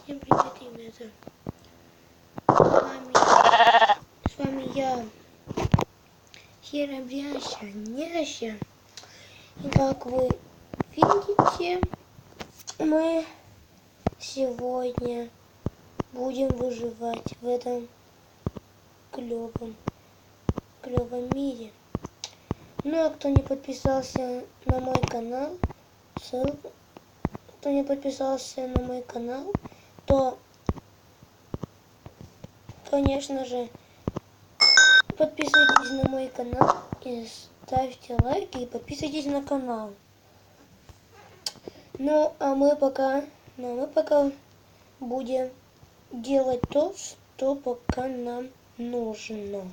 Всем привет, ребята. С вами я, Херобряща, Няща. И как вы видите, мы сегодня будем выживать в этом клёвом мире. Ну а кто не подписался на мой канал, то, конечно же, подписывайтесь на мой канал и ставьте лайки и подписывайтесь на канал. Ну а мы пока будем делать то, что пока нам нужно.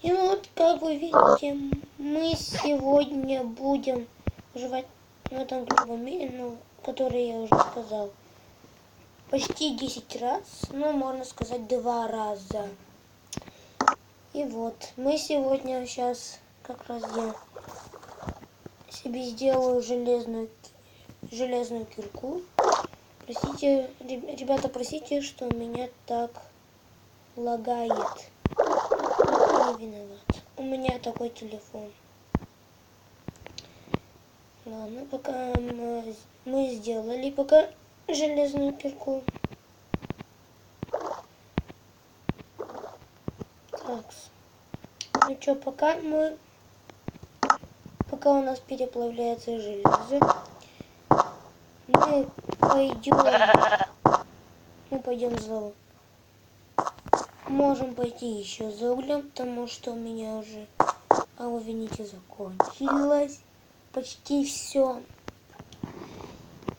И вот, как вы видите, мы сегодня будем выживать в этом клевом мире, который я уже сказал почти 10 раз, можно сказать 2 раза. И вот, мы сегодня сейчас, как раз я себе сделаю железную кирку. Простите, ребята, простите, что меня так лагает. Не виноват. У меня такой телефон. Ладно, пока мы сделали пока железную кирку. Так. Ну что, пока у нас переплавляется железо, мы пойдем за углем. Можем пойти еще за углем, потому что у меня уже, видите, закончилось почти все.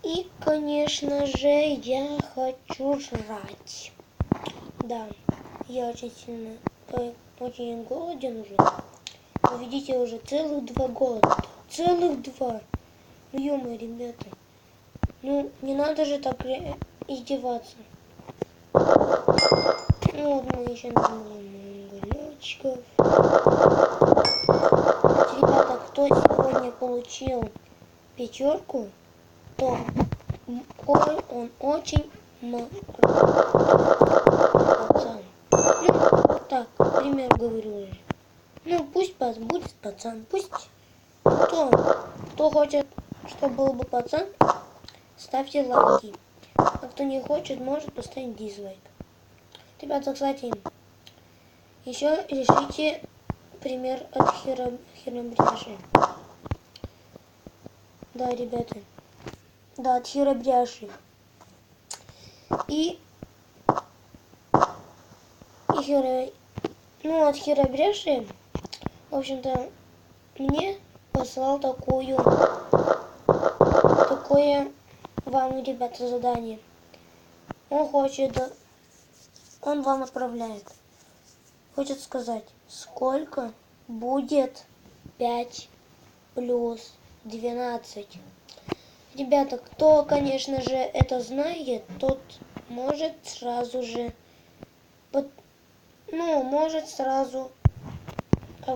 И, конечно же, я хочу жрать. Да, я очень голоден уже. Вы видите, уже целых 2 голода. Целых 2. Ну, ё-моё, ребята. Ну, не надо же так издеваться. Ну, вот мы еще набираем уголечков. Ребята, кто сегодня получил 5, то он очень пацан. Ну, так, пример говорю. Ну, пусть будет пацан. Пусть кто хочет, чтобы был бы пацан, ставьте лайки. А кто не хочет, может поставить дизлайк. Ребята, кстати, еще решите пример от Херобряши. Да, ребята. Да, от Херобряши. От Херобряши, в общем-то, мне послал такое вам, ребята, задание. Он вам отправляет. Хочет сказать, сколько будет 5 плюс 12. Ребята, кто, конечно же, это знает, тот может сразу же, как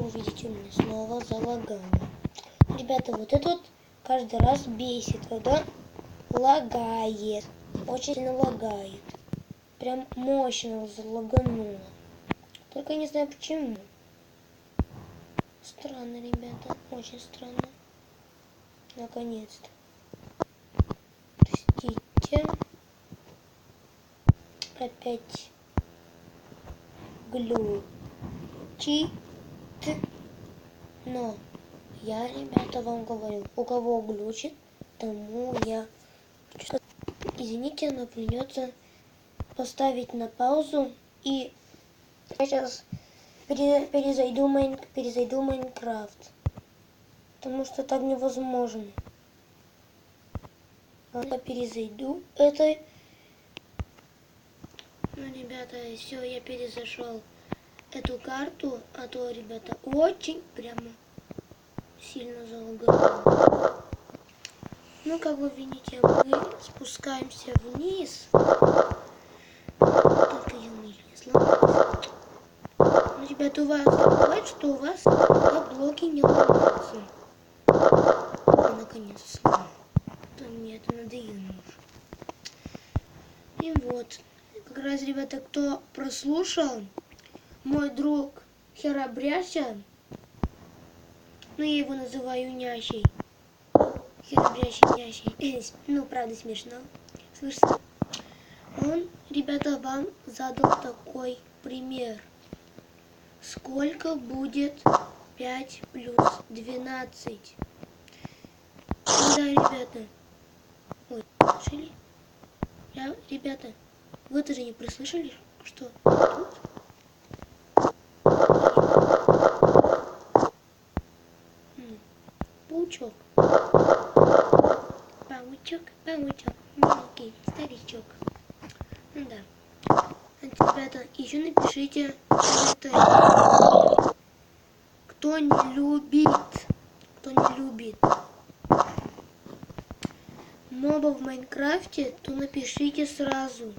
вы видите, у меня снова залагало. Ребята, вот это вот каждый раз бесит, когда лагает. Очень сильно лагает. Прям мощно залагануло. Только не знаю почему. Странно, ребята. Очень странно. Наконец-то. Простите. Опять глючит. Но я, ребята, вам говорю, у кого глючит, тому я... Извините, но придется поставить на паузу, и я сейчас перезайду в Майнкрафт, потому что так невозможно. Я перезайду это. Ну, ребята, все, я перезашел эту карту, а то, ребята, очень прямо сильно залагало. Ну, как вы видите, мы спускаемся вниз. Только я не сломалась. Ну, ребята, у вас бывает, что у вас блоки не ломаются. Я наконец сломал. Мне это надоело уже. И вот, как раз, ребята, кто прослушал, мой друг Херабряща, ну я его называю Нящей, Херабрящий Нящей, ну правда смешно, слышите? Он, ребята, вам задал такой пример. Сколько будет 5 плюс 12? Да, ребята. Ой, слышали? Ребята, вы тоже не прослышали, что тут? Паучок. Паучок. Маленький старичок. Ну да. Ребята, еще напишите комментарий. Кто не любит моба в Майнкрафте, то напишите сразу.